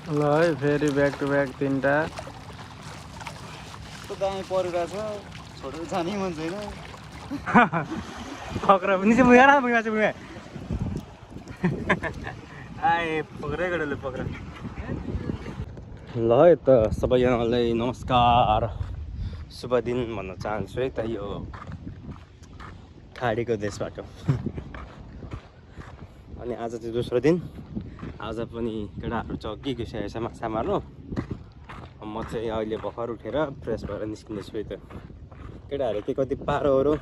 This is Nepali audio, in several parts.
ल है फेरि ब्याक टु ब्याक तीनटा दामी परिरहेछ छोडेर जानै मन छैन पक्रा पनि चाहिँ मुया मुया चाहिँ मुया आए पक्रै गडले पक्रा ल है त सबैजनालाई नमस्कार शुभ दिन भन्न चाहन्छु है त यो खाडीको देशबाट अनि आज चाहिँ दोस्रो दिन आज पनि केटाहरू चक्की गइसकेको छ माछा मार्नु म चाहिँ अहिले भर्खर उठेर फ्रेस भएर निस्किँदैछु है त केटाहरू के कति पारोहरू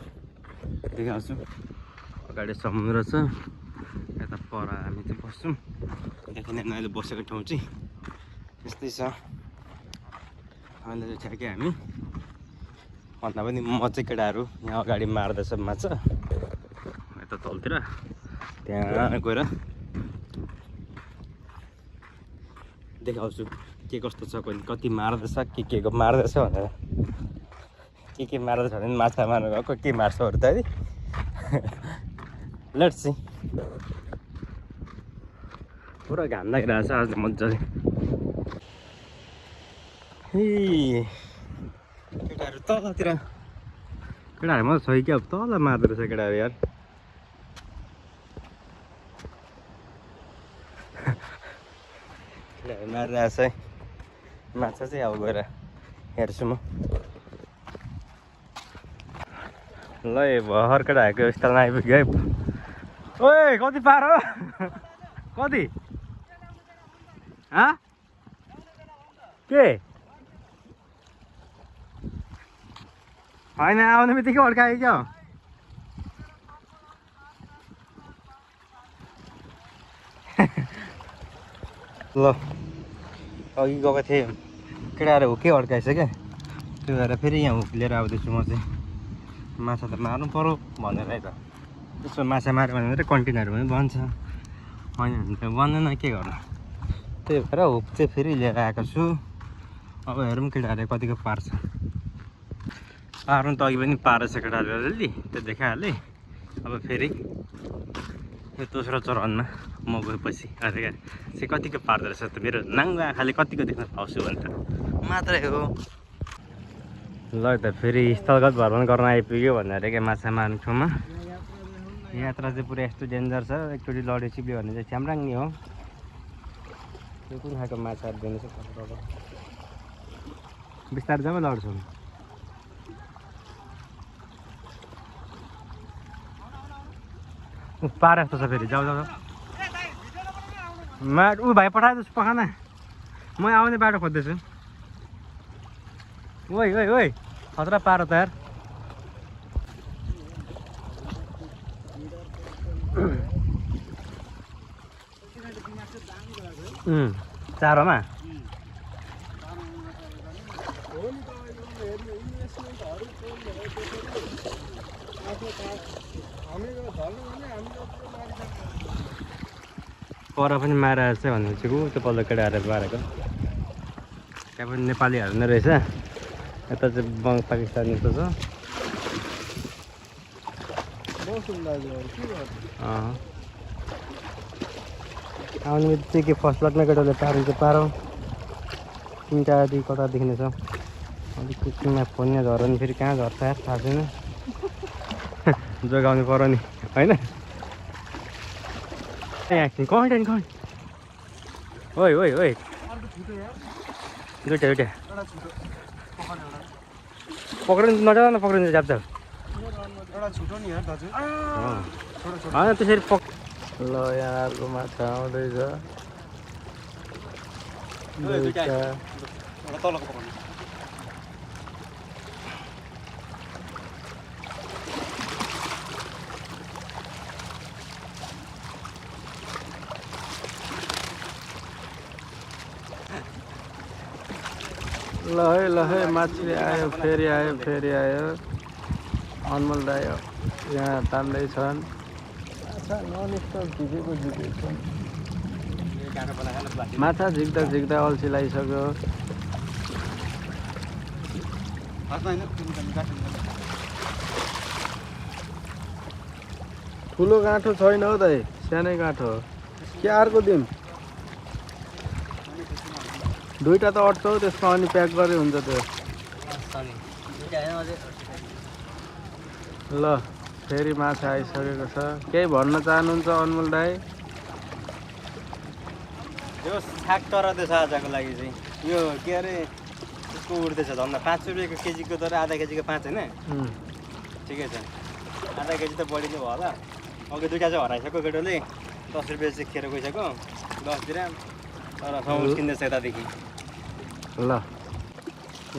देखाउँछु अगाडि समुद्र छ यता पर हामी चाहिँ बस्छौँ देखि नै अहिले बसेको ठाउँ चाहिँ यस्तै छ अहिले चाहिँ ठ्याक्कै हामी भन्दा पनि म चाहिँ केटाहरू यहाँ अगाडि मार्दैछ माछा यता तलतिर त्यहाँ गएर देखाउँछु के कस्तो छ कति मार्दैछ के को मार्दैछ भनेर के मार्दैछ भने माछा मार्नु गएको के मार्छ अरू त है लेट्स सी पुरा घाम लागिरहेछ आज मजाले केटाहरू तलतिर केटाहरू मात्रै छ कि अब तल मार्दो रहेछ केटाहरू यार मारिरहेछ है माछा चाहिँ अब गएर हेर्छु म ल भर्खर केटाहरूको स्थलमा आइपुग्यो है ओए कति पार हो कति के होइन आउने बित्तिकै अड्कायो क्या ल अघि गएको थिएँ केटाहरू हुक्कै अड्काएछ क्या त्यो भएर फेरि यहाँ हुक लिएर आउँदैछु म चाहिँ माछा त मार्नु पऱ्यो भनेर है त यसो माछा माऱ्यो भने मात्रै कन्टेनरहरू पनि बन्छ होइन भने त बन्दैन के गर्नु त्यही भएर हुक चाहिँ फेरि लिएर आएको छु अब हेरौँ केटाहरूले कतिको पार्छ पार्नु त अघि पनि पारेछ केटाहरूले अलिअलि त्यो देखाइहालेँ अब फेरि यो दोस्रो चरणमा म गएपछि अहिले चाहिँ कतिको पार्दो रहेछ त मेरो नाङ्गो आँखाले कतिको देख्न पाउँछु भने त मात्रै हो ल त फेरि स्थलगत भ्रमण गर्न आइपुग्यो भन्दाखेरि क्या माछा मार्ने ठाउँमा यात्रा चाहिँ पुरा यस्तो डेन्जर छ एकचोटि लडे चिप्ल्यो भने चाहिँ च्याम्राङ्नी हो त्यो कुन खालको माछाहरू दिँदैछ बिस्तारै जब लड्छौँ पार जस्तो छ फेरि जाऊ जाऊ ऊ भाइ पठाइदिनुहोस् पखाना म आउने बाटो खोज्दैछु ओइ ओइ ओइ खतरा पारो त यार चारोमा पर पनि मारेर चाहिँ भनेपछि त्यो पल्लो केटाहरू मारेको त्यहाँ पनि नेपालीहरू नै रहेछ यता चाहिँ पाकिस्तान जस्तो छ आउने बित्तिकै के फर्स्ट लाग्ने केटाले पारिन्छ पारौँ तिनवटा आदि कता देख्ने छ अलिकति फोन यहाँ झर्यो भने फेरि कहाँ झर्छ यार थाहा छैन जोगाउनु पर्यो नि होइन कमेन्ट ओइ ओइ ओइ दुइटा दुइटा पक्रिनु नजाँदा पक्रिन्छ जाप होइन त्यसरी ल यहाँ अर्को माछा आउँदैछ ल है माछी आयो फेरि आयो अनमोल दाइ यहाँ तान्दैछन् माछा झिक्दा झिक्दा अल्छी लागिसक्यो ठुलो गाँठो छैन हौ दाइ सानै गाँठो के अर्को दिन दुईटा त अट्छ हौ त्यसमा, अनि प्याक गरे हुन्छ त्यो। ल फेरि माछा आइसकेको छ। केही भन्न चाहनुहुन्छ अनमोल दाई? यो साग टराउँदैछ आजको लागि चाहिँ। यो के अरे यसको उठ्दैछ झन्डा 5 रुपियाँको केजीको तर आधा केजीको 5 होइन? ठिकै छ, आधा केजी त बढी नै भयो होला। अघि दुईवटा चाहिँ हराइसक्यो केटोले, 10 रुपियाँ चाहिँ खेर गइसक्यो 10 ग्राम, तर सौस किन्दैछ यतादेखि। ल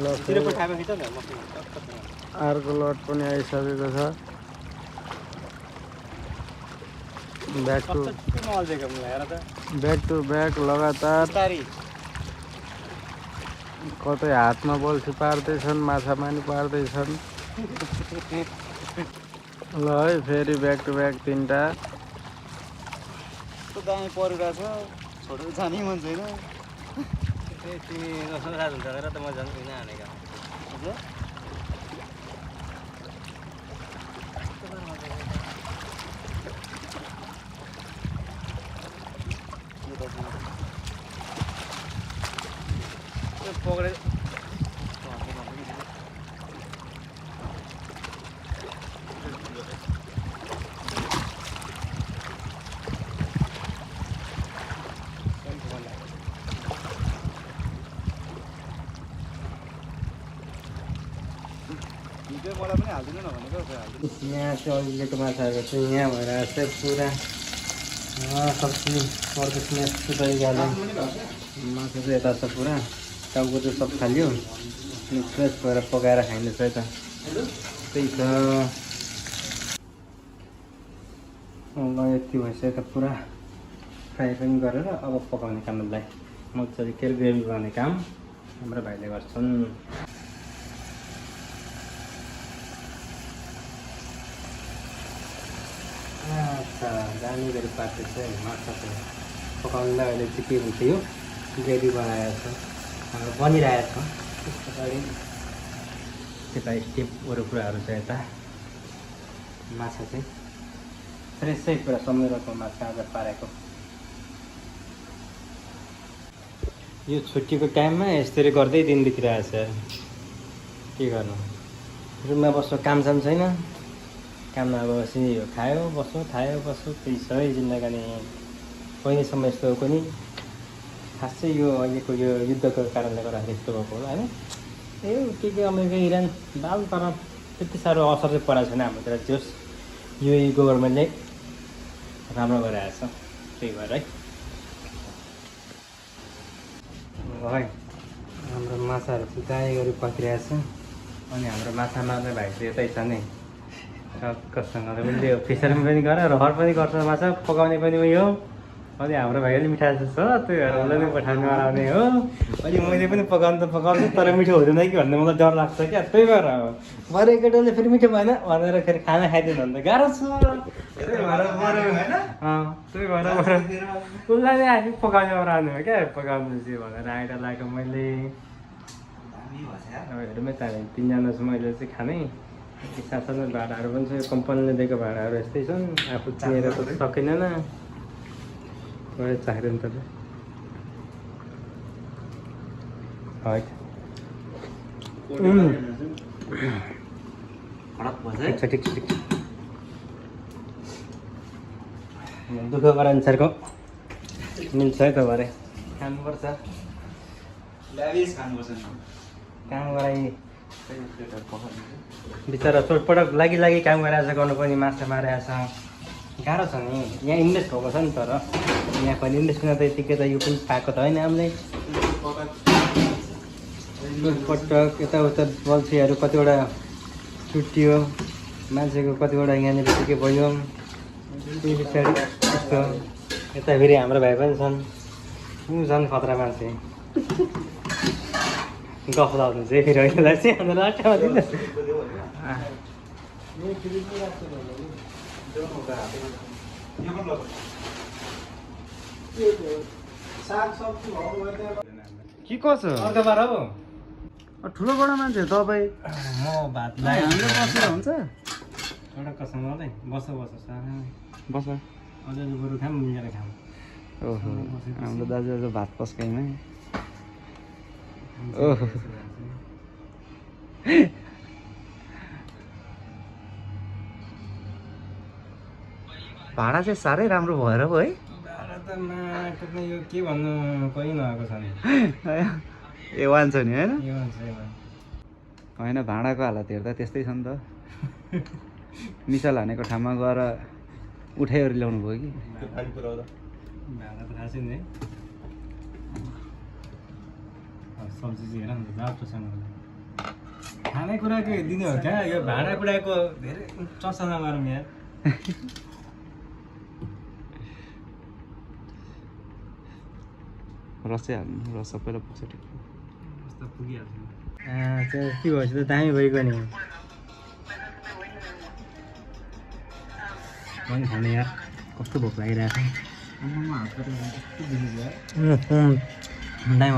ल तिरो खाएको खिच न। अर्को लट पनि आइसकेको छ। ब्याक टु ब्याक लगातार। कतै हातमा बल्छी पार्दैछन्, माछा पनि पार्दैछन्। ल है फेरि ब्याक टु ब्याक 3टा। दामी परिरहेछ, छोडेर जानै मन छैन। तिमी नसँग साथ हुन्छ र त म झन् किन हानेको। पक्रेर भिडियो मलाई पनि हालिदिनु न भनेको यहाँ चाहिँ अहिलेको माछाहरू चाहिँ यहाँ भएर चाहिँ पुरा सब्जी पर्दैछ यस्तो तरिकाले। माछा चाहिँ यता छ पुरा, टाउको चाहिँ सब खालियो, अनि फ्रेस भएर पकाएर खाइँदैछ है त। त्यही छ। ल यति भइसक्यो त पुरा फ्राई पनि गरेर अब पकाउने कामलाई मजाले के ग्रेभी बनाउने काम हाम्रो भाइले गर्छन्। अच्छा दामी गरी पार्दैछ है माछा चाहिँ पकाउनुलाई। अहिले चाहिँ के हुन्छ यो ग्रेभी बनाएको छ, हाम्रो बनिरहेको छ। त्यस पछाडि त्यता स्टेप अरू कुराहरू छ। यता माछा चाहिँ फ्रेसै पुरा समेरको माछा आज पारेको। यो छुट्टीको टाइममा यस्तरी गर्दै दिन बितिरहेछ। के गर्नु, रुममा बस्नु कामसाम छैन, काममा अब यो खायो बस्यो खायो बस्यो, त्यही छ है जिन्दगानी। पहिलेसम्म यस्तो पनि खासै यो अहिलेको यो युद्धको कारणले गर्दाखेरि यस्तो भएको होला होइन। के अमेरिका इरान बाल, तर त्यति साह्रो असर चाहिँ परेको छैन हाम्रोतिर। जोस् यो गभर्मेन्टले राम्रो गरिरहेछ, त्यही भएर है। है हाम्रो माछाहरू चाहिँ दामी गरी पकिरहेछ, अनि हाम्रो माछा मार्ने भाइ चाहिँ यतै छ नि टक्कसँगले पनि यो फिसरमा पनि गरेर रहर पनि गर्छ, माछा पकाउने पनि उयो। अनि हाम्रो भाइले मिठा जस्तो छ, त्योहरू उसलाई नै पठाउनु आउने हो। अनि मैले पनि पकाउनु त पकाउँछु, तर मिठो हुँदैन कि भन्ने मलाई डर लाग्छ क्या। त्यही भएर हो भरे केटाले फेरि मिठो भएन भनेर फेरि खाना खाइदिनु भने त गाह्रो छ। त्यही भएर उसलाई नै आफै पकाउने आउने हो क्या, पकाउनु चाहिँ भनेर आइडा लाग्यो मैले। अब हेरौँ त हामी 3जना छु, मैले चाहिँ खाने साथसाथमा भाँडाहरू पनि छ। यो कम्पनीले दिएको भाँडाहरू यस्तै छन्, आफू चिनेर त सकिँदैन। चाख्दैन त ठिक छ। दुःख गरे अनुसारको मिल्छ है त, भरे खानुपर्छ, काम गराइ। बिचरा चोटपटक लागि काम गरिरहेछ, गर्नु पनि माछा मारिरहेछ, गाह्रो छ नि। यहाँ इन्भेस्ट भएको छ नि, तर यहाँ पनि इन्भेस्ट गर्न त यतिकै त यो पनि पाएको त होइन हामीले। चोटपटक यताउता बल्छीहरू कतिवटा चुट्टियो, मान्छेको कतिवटा यहाँनिर के भयो। त्यो पछाडि यस्तो यता फेरि हाम्रो भाइ पनि छन्, ऊ झन् खतरा मान्छे। गफ लाउनु चाहिँ फेरि अहिलेलाई चाहिँ अन्त लास्टमा दिन्छ। के कसो अर्को बार हो ठुलो बडा मान्छे तपाईँ। म भात हाम्रो बसेर हुन्छ एउटा कसम गर्दै बस बस अलिअलि बरु खाऊँ मिलेर खाऊँ। ओहो हाम्रो दाजु आज भात पस्काइमा ओहो भाडा चाहिँ साह्रै राम्रो भएर पो है भाडा त माटो यो के भन्नु कहीँ नआएको छ नि ए वान छ नि होइन यो भन्छ यो भन्छ। होइन भाँडाको हालत हेर्दा त्यस्तै छ नि त मिसाल हानेको ठाउँमा गएर उठाइहरू ल्याउनु भयो कि पानी पुऱ्याउँदा भाडा त खासै नि है सब्जी चाहिँ हेर न रातोसँग खानेकुराको दिने हो क्या यो भाँडाकुँडाको धेरै चर्चा नगरौँ यार रस चाहिँ हाल्नु रस सबैलाई पुग्छ ठिक यस्तो पुगिहाल्छ त्यो के भएछ त दामी भइगयो नि पनि खाने यार कस्तो भोक लागिरहेको छ दामी